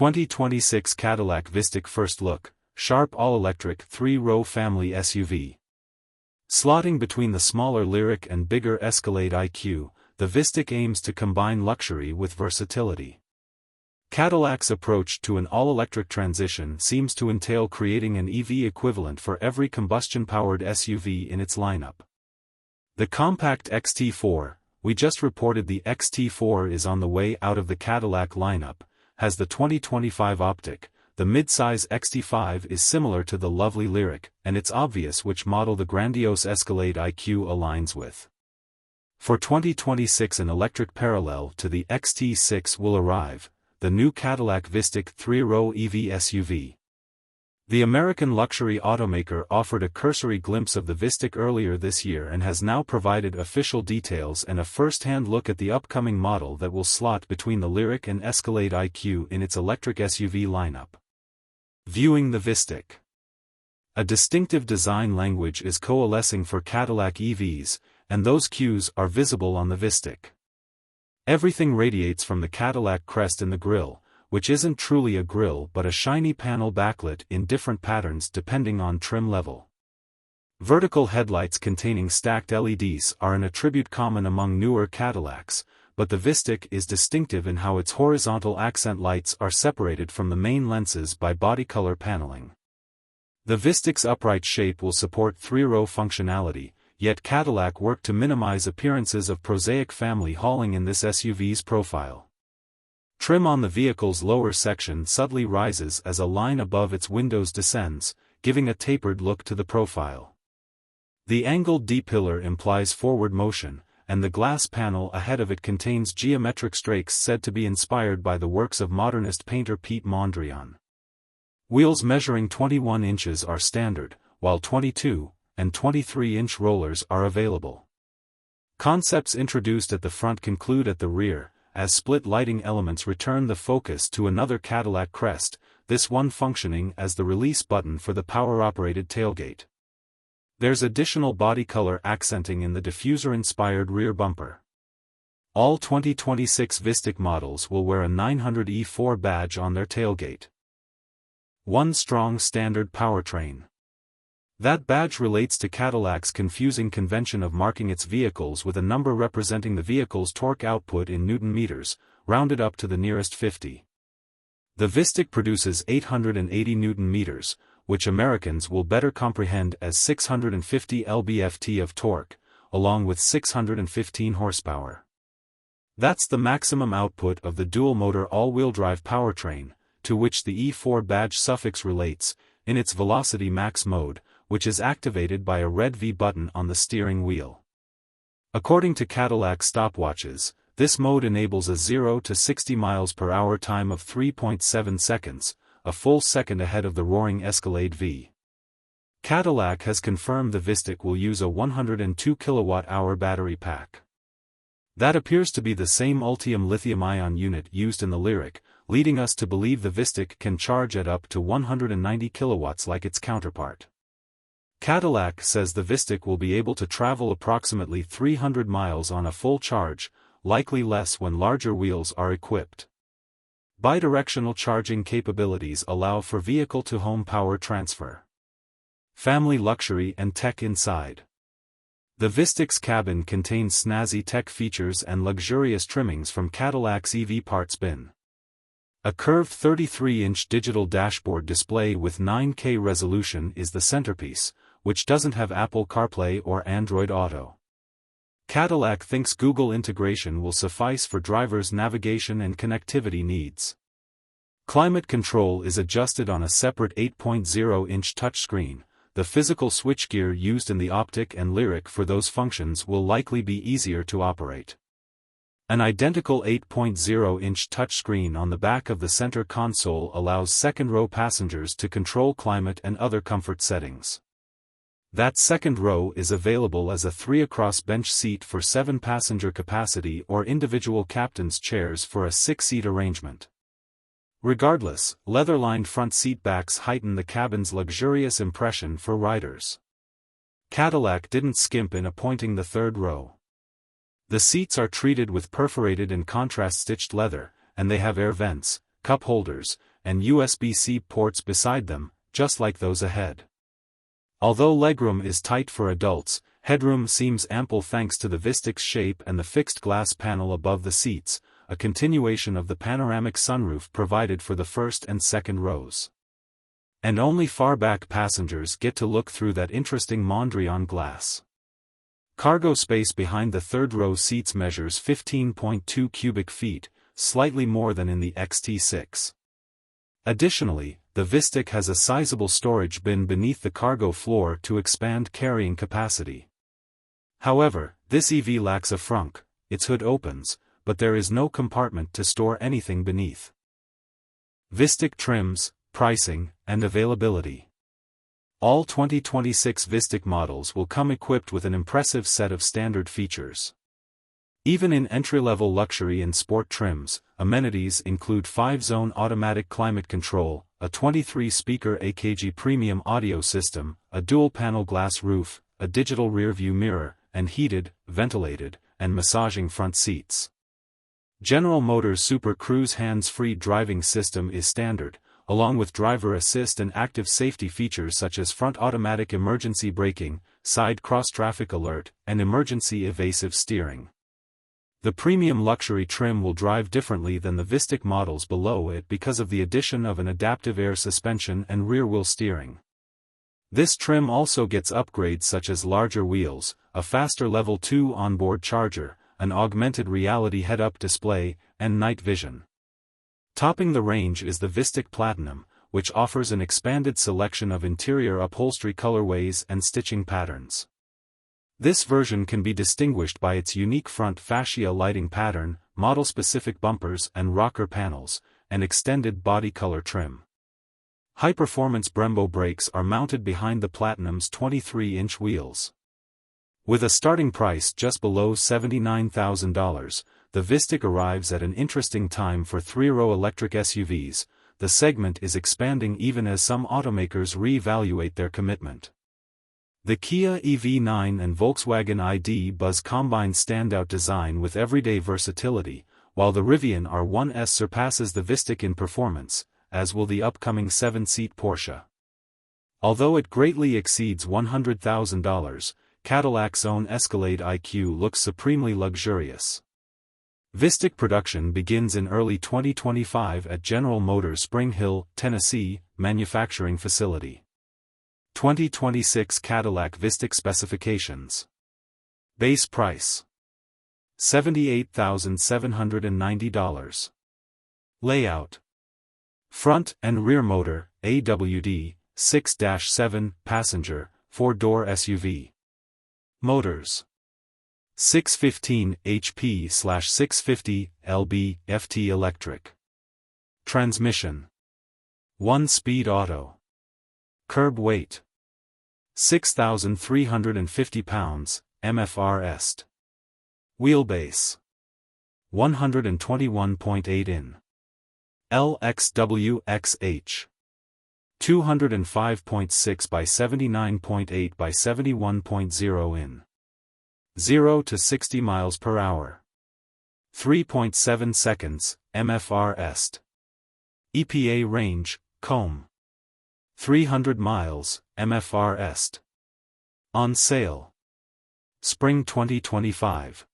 2026 Cadillac Vistiq First Look, Sharp All-Electric 3-Row Family SUV. Slotting between the smaller Lyriq and bigger Escalade IQ, the Vistiq aims to combine luxury with versatility. Cadillac's approach to an all-electric transition seems to entail creating an EV equivalent for every combustion-powered SUV in its lineup. The compact XT4, we just reported the XT4 is on the way out of the Cadillac lineup, has the 2025 optic. The mid-size XT5 is similar to the lovely Lyriq, and it's obvious which model the grandiose Escalade IQ aligns with. For 2026 an electric parallel to the XT6 will arrive, the new Cadillac Vistiq 3-row EV SUV. The American luxury automaker offered a cursory glimpse of the Vistiq earlier this year and has now provided official details and a first-hand look at the upcoming model that will slot between the Lyriq and Escalade IQ in its electric SUV lineup. Viewing the Vistiq. A distinctive design language is coalescing for Cadillac EVs, and those cues are visible on the Vistiq. Everything radiates from the Cadillac crest in the grille, which isn't truly a grille but a shiny panel backlit in different patterns depending on trim level. Vertical headlights containing stacked LEDs are an attribute common among newer Cadillacs, but the Vistiq is distinctive in how its horizontal accent lights are separated from the main lenses by body color paneling. The Vistiq's upright shape will support 3-row functionality, yet Cadillac worked to minimize appearances of prosaic family hauling in this SUV's profile. Trim on the vehicle's lower section subtly rises as a line above its windows descends, giving a tapered look to the profile. The angled D-pillar implies forward motion, and the glass panel ahead of it contains geometric strakes said to be inspired by the works of modernist painter Piet Mondrian. Wheels measuring 21 inches are standard, while 22 and 23-inch rollers are available. Concepts introduced at the front conclude at the rear, as split lighting elements return the focus to another Cadillac crest, this one functioning as the release button for the power-operated tailgate. There's additional body color accenting in the diffuser-inspired rear bumper. All 2026 Vistiq models will wear a 900E4 badge on their tailgate. One strong standard powertrain. That badge relates to Cadillac's confusing convention of marking its vehicles with a number representing the vehicle's torque output in Newton meters, rounded up to the nearest 50. The Vistiq produces 880 Newton meters, which Americans will better comprehend as 650 lb-ft of torque, along with 615 horsepower. That's the maximum output of the dual-motor all-wheel drive powertrain, to which the E4 badge suffix relates, in its Velocity Max mode, which is activated by a red V button on the steering wheel. According to Cadillac stopwatches, this mode enables a 0 to 60 miles per hour time of 3.7 seconds, a full second ahead of the roaring Escalade V. Cadillac has confirmed the Vistiq will use a 102 kWh battery pack. That appears to be the same Ultium lithium-ion unit used in the Lyriq, leading us to believe the Vistiq can charge at up to 190 kilowatts like its counterpart. Cadillac says the Vistiq will be able to travel approximately 300 miles on a full charge, likely less when larger wheels are equipped. Bidirectional charging capabilities allow for vehicle-to-home power transfer. Family luxury and tech inside. The Vistiq's cabin contains snazzy tech features and luxurious trimmings from Cadillac's EV parts bin. A curved 33-inch digital dashboard display with 9K resolution is the centerpiece, which doesn't have Apple CarPlay or Android Auto. Cadillac thinks Google integration will suffice for drivers' navigation and connectivity needs. Climate control is adjusted on a separate 8.0-inch touchscreen. The physical switchgear used in the Optic and Lyriq for those functions will likely be easier to operate. An identical 8.0-inch touchscreen on the back of the center console allows second-row passengers to control climate and other comfort settings. That second row is available as a 3-across bench seat for 7-passenger capacity or individual captain's chairs for a 6-seat arrangement. Regardless, leather-lined front seat backs heighten the cabin's luxurious impression for riders. Cadillac didn't skimp in appointing the third row. The seats are treated with perforated and contrast-stitched leather, and they have air vents, cup holders, and USB-C ports beside them, just like those ahead. Although legroom is tight for adults, headroom seems ample thanks to the Vistiq's shape and the fixed glass panel above the seats, a continuation of the panoramic sunroof provided for the first and second rows. And only far-back passengers get to look through that interesting Mondrian glass. Cargo space behind the third-row seats measures 15.2 cubic feet, slightly more than in the XT6. Additionally, the Vistiq has a sizable storage bin beneath the cargo floor to expand carrying capacity. However, this EV lacks a frunk. Its hood opens, but there is no compartment to store anything beneath. Vistiq trims, pricing, and availability. All 2026 Vistiq models will come equipped with an impressive set of standard features. Even in entry-level luxury and sport trims, amenities include 5-zone automatic climate control, a 23-speaker AKG premium audio system, a dual-panel glass roof, a digital rear-view mirror, and heated, ventilated, and massaging front seats. General Motors' Super Cruise hands-free driving system is standard, along with driver assist and active safety features such as front automatic emergency braking, side cross-traffic alert, and emergency evasive steering. The premium luxury trim will drive differently than the Vistiq models below it because of the addition of an adaptive air suspension and rear-wheel steering. This trim also gets upgrades such as larger wheels, a faster Level 2 onboard charger, an augmented reality head-up display, and night vision. Topping the range is the Vistiq Platinum, which offers an expanded selection of interior upholstery colorways and stitching patterns. This version can be distinguished by its unique front fascia lighting pattern, model-specific bumpers and rocker panels, and extended body color trim. High-performance Brembo brakes are mounted behind the Platinum's 23-inch wheels. With a starting price just below $79,000, the Vistiq arrives at an interesting time for three-row electric SUVs. The segment is expanding even as some automakers re-evaluate their commitment. The Kia EV9 and Volkswagen ID Buzz combine standout design with everyday versatility, while the Rivian R1S surpasses the Vistiq in performance, as will the upcoming 7-seat Porsche. Although it greatly exceeds $100,000, Cadillac's own Escalade IQ looks supremely luxurious. Vistiq production begins in early 2025 at General Motors' Spring Hill, Tennessee, manufacturing facility. 2026 Cadillac Vistiq specifications. Base price: $78,790. Layout: front and rear motor, AWD, 6-7, passenger, 4-door SUV. Motors: 615 HP/650 lb FT electric. Transmission: 1-speed auto. Curb weight: 6,350 pounds, MFR est. Wheelbase: 121.8 in. LXWXH: 205.6 by 79.8 by 71.0 in. 0 to 60 miles per hour. 3.7 seconds, MFR est. EPA range, comb. 300 miles, MFR est. On sale. Spring 2025.